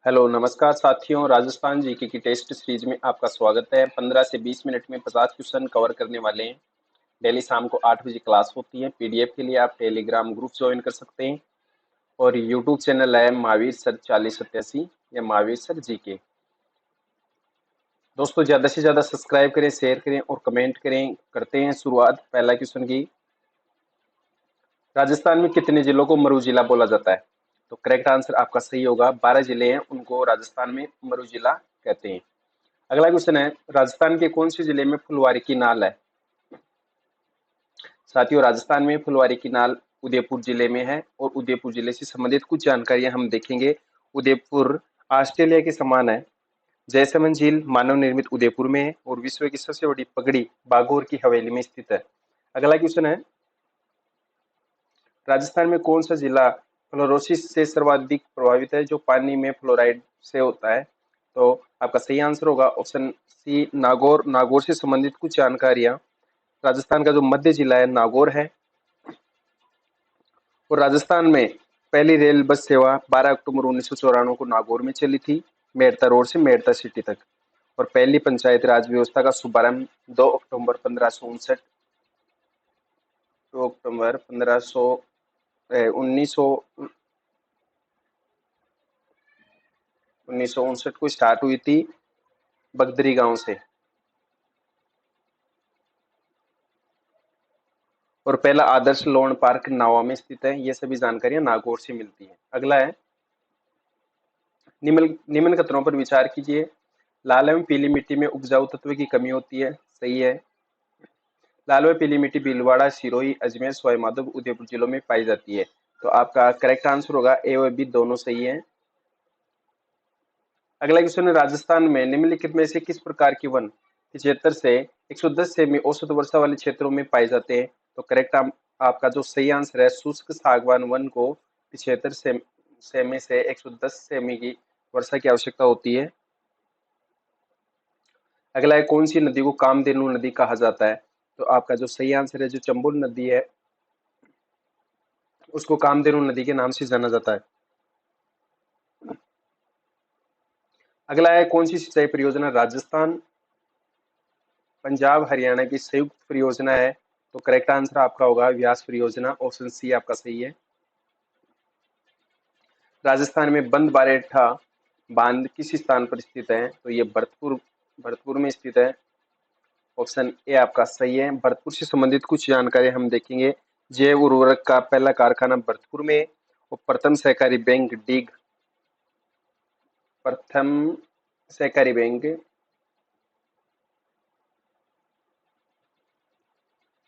Hello नमस्कार साथियों, Rajasthan GK की टेस्ट सीरीज में आपका स्वागत है। 15 से 20 मिनट में 50 क्वेश्चन कवर करने वाले हैं। डेली शाम को 8 बजे क्लास होती है। पीडीएफ के लिए आप टेलीग्राम ग्रुप ज्वाइन कर सकते हैं और यूट्यूब चैनल है महावीर सर 4087 या महावीर सर जीके। दोस्तों ज्यादा से ज्यादा सब्सक्राइब करें, शेयर करें और कमेंट करें। करते हैं शुरुआत पहला क्वेश्चन की। राजस्थान में कितने जिलों को मरु जिला बोला जाता है? तो करेक्ट आंसर आपका सही होगा। 12 जिले हैं, उनको राजस्थान में मरु जिला कहते हैं। अगला क्वेश्चन है, राजस्थान के कौन से जिले में फुलवारी की नाल है? साथियों, राजस्थान में फुलवारी की नाल उदयपुर जिले में है और उदयपुर जिले से संबंधित कुछ जानकारियां हम देखेंगे। उदयपुर ऑस्ट्रेलिया के समान है। जयसमंद झील मानव निर्मित उदयपुर में है और विश्व की सबसे बड़ी पगड़ी बागोर की हवेली में स्थित है। अगला क्वेश्चन है, राजस्थान में कौन सा जिला फ्लोरोसिस से सर्वाधिक प्रभावित है, जो पानी में फ्लोराइड से होता है? तो आपका सही आंसर होगा ऑप्शन सी नागौर। नागौर से संबंधित कुछ जानकारियां, राजस्थान का जो मध्य जिला है नागौर है। और राजस्थान में पहली रेल बस सेवा 12 अक्टूबर 1994 को नागौर में चली थी, मेड़ता रोड से मेड़ता सिटी तक। और पहली पंचायती राज व्यवस्था का शुभारंभ 2 अक्टूबर 1559 2 अक्टूबर 1500 उन्नीस सौ उनसठ को स्टार्ट हुई थी बगदरी गांव से। और पहला आदर्श लोन पार्क नावा में स्थित है। ये सभी जानकारियां नागौर से मिलती हैं। अगला है, निम्न कथनों पर विचार कीजिए। लाल एवं पीली मिट्टी में उपजाऊ तत्व की कमी होती है। सही है। लाल व पीली मिट्टी भीलवाड़ा, सिरोही, अजमेर, सवाईमाधोपुर, उदयपुर जिलों में पाई जाती है। तो आपका करेक्ट आंसर होगा ए व बी, दोनों सही है। अगला क्वेश्चन है, राजस्थान में निम्नलिखित में से किस प्रकार के वन 75 से 110 सेमी औसत वर्षा वाले क्षेत्रों में पाए जाते हैं? तो करेक्ट आपका जो सही आंसर है, शुष्क सागवान वन को 75 सेमी से 110 सेमी की वर्षा की आवश्यकता होती है। अगला है, कौन सी नदी को कामधेनु नदी कहा जाता है? तो आपका जो सही आंसर है, जो चंबल नदी है उसको कामधेनु नदी के नाम से जाना जाता है। अगला है, कौन सी सिंचाई परियोजना राजस्थान पंजाब हरियाणा की संयुक्त परियोजना है? तो करेक्ट आंसर आपका होगा व्यास परियोजना, ऑप्शन सी आपका सही है। राजस्थान में बंद बारेठा बांध किस स्थान पर स्थित है? तो ये भरतपुर भरतपुर में स्थित है। ऑप्शन ए आपका सही है। भरतपुर से संबंधित कुछ जानकारी हम देखेंगे। जैव उर्वरक का पहला कारखाना भरतपुर में और प्रथम सहकारी बैंक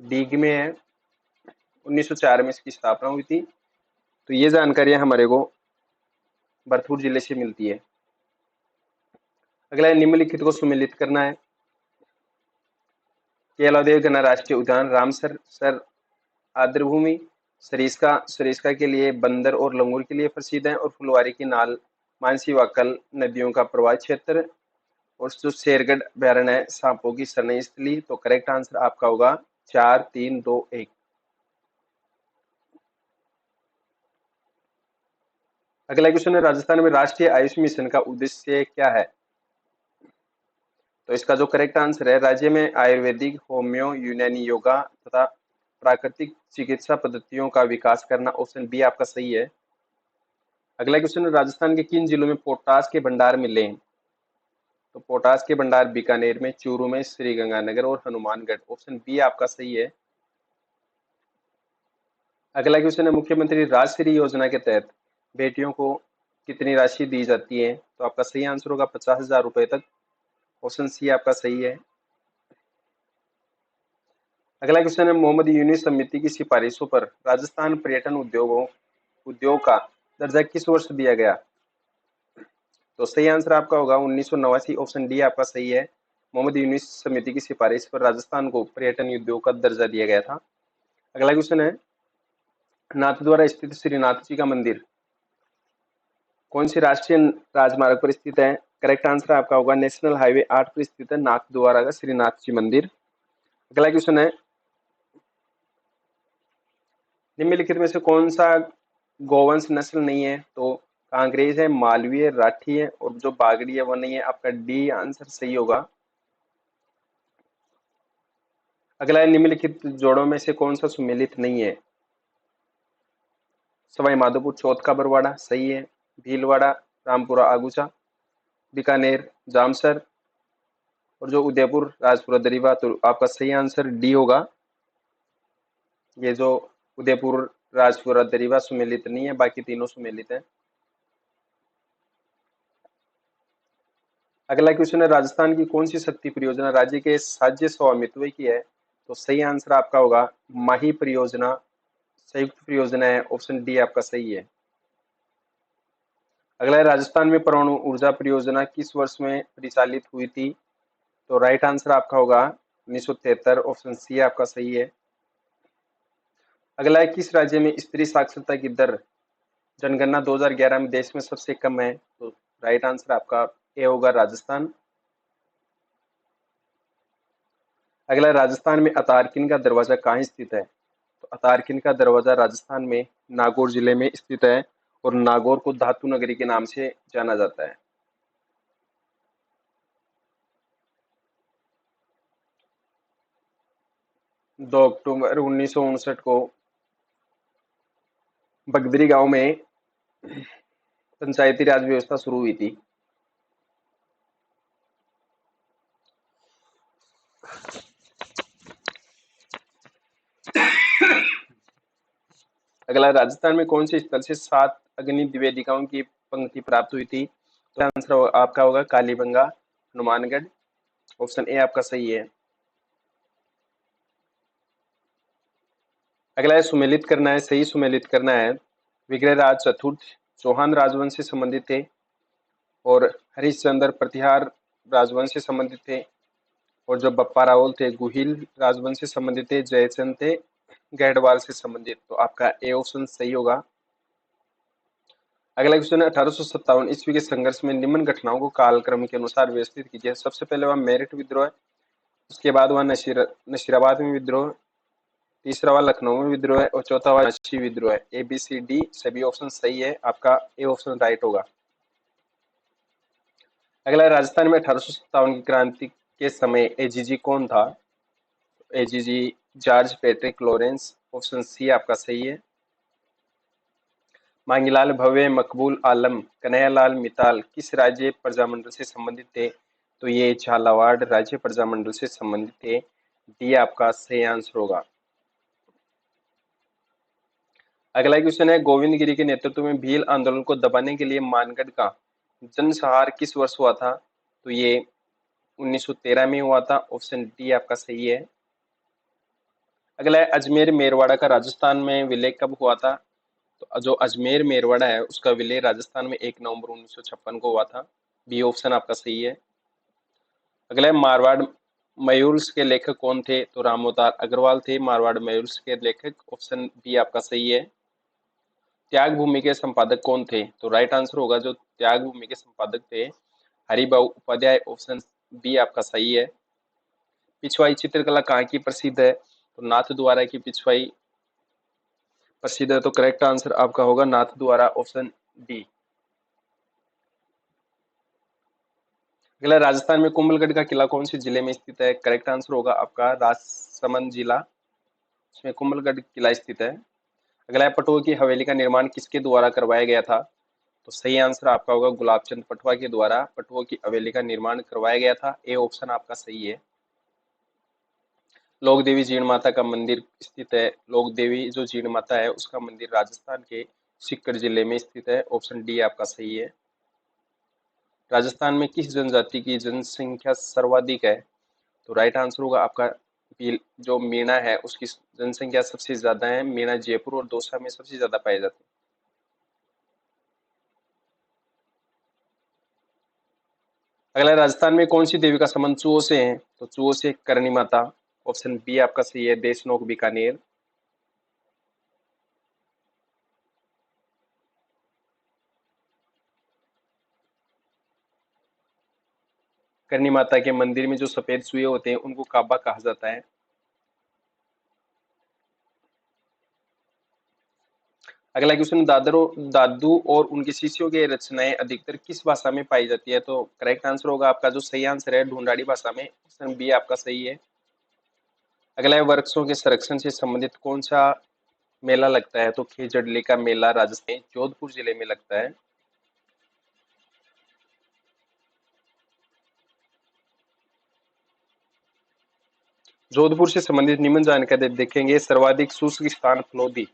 डीग में है। 1904 में इसकी स्थापना हुई थी। तो ये जानकारियां हमारे को भरतपुर जिले से मिलती है। अगला है, निम्नलिखित को सुमेलित करना है। केलादेव गना राष्ट्रीय उद्यान रामसर सर आर्द्रभूमि सरिस्का के लिए, बंदर और लंगूर के लिए प्रसिद्ध है। और फुलवारी की नाल मानसी वाकल नदियों का प्रवाह क्षेत्र। और जो शेरगढ़ अभ्यारण्य है सांपों की शरण स्थली। तो करेक्ट आंसर आपका होगा 4 3 2 1। अगला क्वेश्चन है, राजस्थान में राष्ट्रीय आयुष मिशन का उद्देश्य क्या है? तो इसका जो करेक्ट आंसर है, राज्य में आयुर्वेदिक, होम्यो, यूनानी योगा तथा प्राकृतिक चिकित्सा पद्धतियों का विकास करना। ऑप्शन बी आपका सही है। अगला क्वेश्चन है, राजस्थान के किन जिलों में पोटास के भंडार मिले हैं? तो पोटास के भंडार बीकानेर में, चूरू में, श्रीगंगानगर और हनुमानगढ़। ऑप्शन बी आपका सही है। अगला क्वेश्चन है, मुख्यमंत्री राजश्री योजना के तहत बेटियों को कितनी राशि दी जाती है? तो आपका सही आंसर होगा 50,000 रुपए तक। ऑप्शन सी आपका सही है। अगला क्वेश्चन है, मोहम्मद यूनुस समिति की सिफारिशों पर राजस्थान पर्यटन उद्योग का दर्जा किस वर्ष दिया गया? तो सही आंसर आपका होगा 1989। ऑप्शन डी आपका सही है। मोहम्मद यूनुस समिति की सिफारिश पर राजस्थान को पर्यटन उद्योग का दर्जा दिया गया था। अगला क्वेश्चन है, नाथद्वारा स्थित श्रीनाथ जी का मंदिर कौन सी राष्ट्रीय राजमार्ग पर स्थित है? करेक्ट आंसर आपका होगा नेशनल हाईवे 8 पर स्थित है नाथद्वारा का श्रीनाथ जी मंदिर। अगला क्वेश्चन है, निम्नलिखित में से कौन सा गोवंश नस्ल नहीं है? तो कांग्रेस है, मालवी है, राठी है और जो बागड़ी है वो नहीं है। आपका डी आंसर सही होगा। अगला है, निम्नलिखित जोड़ों में से कौन सा सुमेलित नहीं है? सवाई माधोपुर चौथ का बरवाड़ा सही है, भीलवाड़ा रामपुरा आगूचा, बीकानेर जामसर और जो उदयपुर राजपुरा दरीवा। तो आपका सही आंसर डी होगा। ये जो उदयपुर राजपुरा दरीवा सुमेलित नहीं है, बाकी तीनों सुमेलित है। अगला क्वेश्चन है, राजस्थान की कौन सी शक्ति परियोजना राज्य के राज्य स्वामित्व की है? तो सही आंसर आपका होगा माही परियोजना संयुक्त परियोजना है। ऑप्शन डी आपका सही है। अगला है, राजस्थान में परमाणु ऊर्जा परियोजना किस वर्ष में परिचालित हुई थी? तो राइट आंसर आपका होगा 1973। ऑप्शन सी आपका सही है। अगला है, किस राज्य में स्त्री साक्षरता की दर जनगणना 2011 में देश में सबसे कम है? तो राइट आंसर आपका ए होगा राजस्थान। अगला, राजस्थान में अतारकिन का दरवाजा कहाँ स्थित है? तो अतारकिन का दरवाजा राजस्थान में नागौर जिले में स्थित है और नागौर को धातु नगरी के नाम से जाना जाता है। 2 अक्टूबर 1959 को बगदरी गांव में पंचायती राज व्यवस्था शुरू हुई थी। अगला, राजस्थान में कौन से स्थल से 7 अग्नि निवेदिकाओं की पंक्ति प्राप्त हुई थी? तो आंसर आपका होगा कालीबंगा हनुमानगढ़। ऑप्शन ए आपका सही है। अगला है, सुमेलित करना है, सही सुमेलित करना है। विग्रह राज चतुर्थ चौहान राजवंश से संबंधित थे और हरिश्चंद्र प्रतिहार राजवंश से संबंधित थे और जो बप्पा रावल थे गुहिल राजवंश से संबंधित थे, जयचंद थे गढ़वाल से संबंधित। तो आपका ए ऑप्शन सही होगा। अगला क्वेश्चन है, 1857 ईस्वी के संघर्ष में निम्न घटनाओं को कालक्रम के अनुसार व्यवस्थित कीजिए। सबसे पहले वह मेरठ विद्रोह, उसके बाद वह नशीराबाद में विद्रोह, तीसरा वाला लखनऊ में विद्रोह है और चौथा वाला झांसी विद्रोह है। ए बी सी डी सभी ऑप्शन सही है। आपका ए ऑप्शन राइट होगा। अगला, राजस्थान में 1857 की क्रांति के समय एजीजी कौन था? AGG George Patrick Lawrence. Option C आपका सही है। मांगीलाल भव्य, मकबूल आलम, कन्हैयालाल मित्तल किस राज्य प्रजामंडल से संबंधित थे? तो ये झालावाड़ राज्य प्रजामंडल से संबंधित थे। डी आपका सही आंसर होगा। अगला क्वेश्चन है, गोविंद गिरी के नेतृत्व में भील आंदोलन को दबाने के लिए मानगढ़ का जनसंहार किस वर्ष हुआ था? तो ये 1913 में हुआ था। ऑप्शन डी आपका सही है। अगला है, अजमेर मेरवाड़ा का राजस्थान में विलय कब हुआ था? तो जो अजमेर मेरवाड़ा है उसका विलय राजस्थान में 1 नवंबर 1956 को हुआ था। बी ऑप्शन आपका सही है। अगला है, मारवाड़ मयूर्स के लेखक कौन थे? तो रामोदार अग्रवाल थे मारवाड़ मयूर्स के लेखक। ऑप्शन बी आपका सही है। त्याग भूमि के संपादक कौन थे? तो राइट आंसर होगा जो त्याग भूमि के संपादक थे हरिभाऊ उपाध्याय। ऑप्शन बी आपका सही है। पिछवाई चित्रकला कहाँ की प्रसिद्ध है? तो नाथ द्वारा की पिछवाई प्रसिद्ध है। तो करेक्ट आंसर आपका होगा नाथ द्वारा। Option D. अगला, राजस्थान में कुंभलगढ़ का किला कौन से जिले में स्थित है? करेक्ट आंसर होगा आपका राजसमंद जिला, उसमें कुंभलगढ़ किला स्थित है। अगला है, पटुआ की हवेली का निर्माण किसके द्वारा करवाया गया था? तो सही आंसर आपका होगा गुलाबचंद पटवा के द्वारा पटुआ की हवेली का निर्माण करवाया गया था। ए ऑप्शन आपका सही है। लोक देवी जीण माता का मंदिर स्थित है। लोक देवी जो जीण माता है उसका मंदिर राजस्थान के सीकर जिले में स्थित है। ऑप्शन डी आपका सही है। राजस्थान में किस जनजाति की जनसंख्या सर्वाधिक है? तो राइट आंसर होगा आपका जो मीणा है उसकी जनसंख्या सबसे ज्यादा है। मीणा जयपुर और दौसा में सबसे ज्यादा पाए जाते हैं। अगला, राजस्थान में कौन सी देवी का संबंध चूहों से है? तो चूहों से करणी माता। ऑप्शन बी आपका सही है देशनोक बीकानेर। करणी माता के मंदिर में जो सफेद चूहे होते हैं उनको काबा कहा जाता है। अगला क्वेश्चन, दादू और उनके शिष्यों की रचनाएं अधिकतर किस भाषा में पाई जाती है? तो करेक्ट आंसर होगा आपका जो सही आंसर है ढूंढाड़ी भाषा में, ऑप्शन बी आपका सही है। अगला है वृक्षों के संरक्षण से संबंधित कौन सा मेला लगता है? तो खेजड़ली का मेला राजस्थान जोधपुर जिले में लगता है। जोधपुर से संबंधित निम्न जानकारी देखेंगे। सर्वाधिक शुष्क स्थान फलोदी,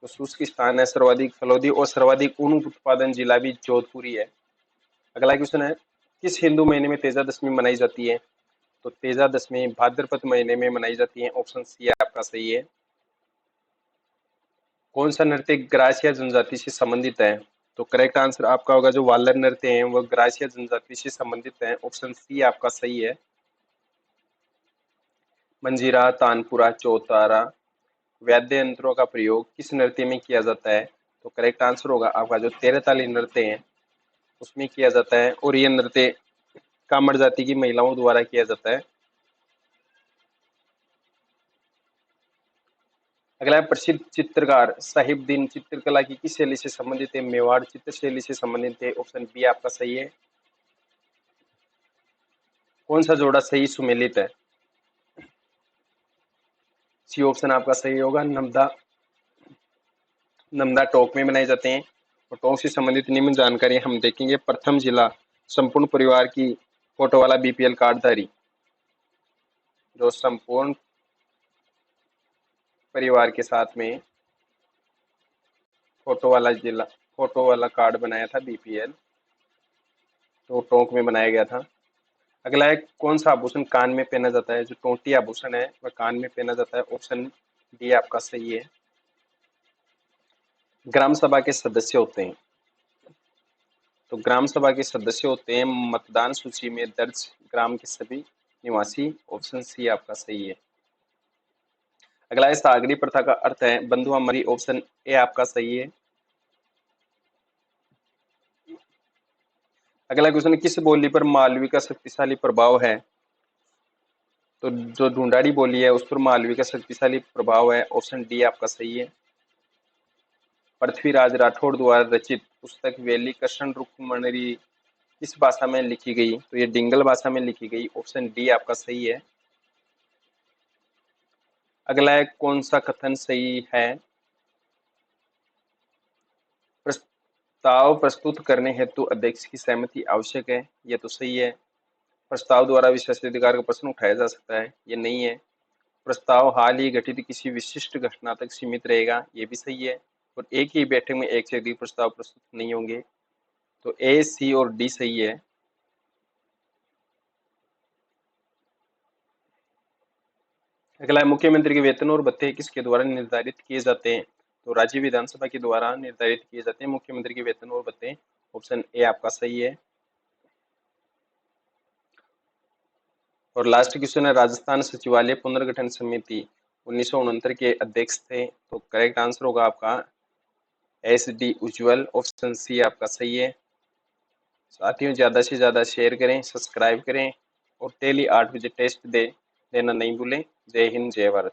तो शुष्क स्थान है सर्वाधिक फलोदी, और सर्वाधिक ऊन उत्पादन जिला भी जोधपुर ही है। अगला क्वेश्चन है, किस हिंदू महीने में तेजा दशमी मनाई जाती है? तो तेजा दशमी भाद्रपद महीने में मनाई जाती है, ऑप्शन सी आपका सही है। कौन सा नृत्य ग्रासिया जनजाति से संबंधित है? तो करेक्ट आंसर आपका होगा जो वालर नृत्य है वह ग्रासिया जनजाति से संबंधित है, ऑप्शन सी आपका सही है। मंजीरा, तानपुरा, चौतारा, वाद्य यंत्रों का प्रयोग किस नृत्य में किया जाता है? तो करेक्ट आंसर होगा आपका जो 13 ताली नृत्य है उसमें किया जाता है, और यह नृत्य कामड़ जाति की महिलाओं द्वारा किया जाता है। अगला है, प्रसिद्ध चित्रकार साहिबदीन चित्रकला की किस शैली से संबंधित है? मेवाड़ चित्र शैली से संबंधित है, ऑप्शन बी आपका सही है। कौन सा जोड़ा सही सुमेलित है? सी ऑप्शन आपका सही होगा। नमदा नमदा टोंक में बनाए जाते हैं। और टोंक से संबंधित निम्न जानकारी हम देखेंगे। प्रथम जिला संपूर्ण परिवार की फोटो वाला बीपीएल कार्डधारी, जो संपूर्ण परिवार के साथ में फोटो वाला जिला, फोटो वाला कार्ड बनाया था बीपीएल, तो टोंक में बनाया गया था। अगला है, कौन सा आभूषण कान में पहना जाता है? जो टोंटी आभूषण है वह कान में पहना जाता है, ऑप्शन डी आपका सही है। ग्राम सभा के सदस्य होते हैं, तो ग्राम सभा के सदस्य होते हैं मतदान सूची में दर्ज ग्राम के सभी निवासी, ऑप्शन सी आपका सही है। अगला है, सागरी प्रथा का अर्थ है बंधु हमारी, ऑप्शन ए आपका सही है। अगला क्वेश्चन, किस बोली पर मालवी का शक्तिशाली प्रभाव है? तो जो ढूंढाड़ी बोली है उस पर मालवी का शक्तिशाली प्रभाव है, ऑप्शन डी आपका सही है। पृथ्वीराज राठौड़ द्वारा रचित पुस्तक वेली कृष्ण रुक्मणी किस भाषा में लिखी गई? तो ये डिंगल भाषा में लिखी गई, ऑप्शन डी आपका सही है। अगला है, कौन सा कथन सही है? प्रस्ताव प्रस्तुत करने हेतु अध्यक्ष की सहमति आवश्यक है, ये तो सही है। प्रस्ताव द्वारा विशेषाधिकार का प्रश्न उठाया जा सकता है, ये नहीं है। प्रस्ताव हाल ही घटित किसी विशिष्ट घटना तक सीमित रहेगा, ये भी सही है। और एक ही बैठक में एक से अधिक प्रस्ताव प्रस्तुत नहीं होंगे, तो ए, सी और डी सही है। अगला है, मुख्यमंत्री के वेतन और भत्ते किसके द्वारा निर्धारित किए जाते हैं? तो राज्य विधानसभा के द्वारा निर्धारित किए जाते हैं मुख्यमंत्री के वेतन और भत्ते, ऑप्शन ए आपका सही है। और लास्ट क्वेश्चन है, राजस्थान सचिवालय पुनर्गठन समिति 1969 के अध्यक्ष थे? तो करेक्ट आंसर होगा आपका एस डी उज्ज्वल, ऑप्शन सी आपका सही है। साथियों, ज्यादा से ज्यादा शेयर करें, सब्सक्राइब करें, और डेली 8 बजे टेस्ट देना नहीं भूलें। जय हिंद, जय भारत।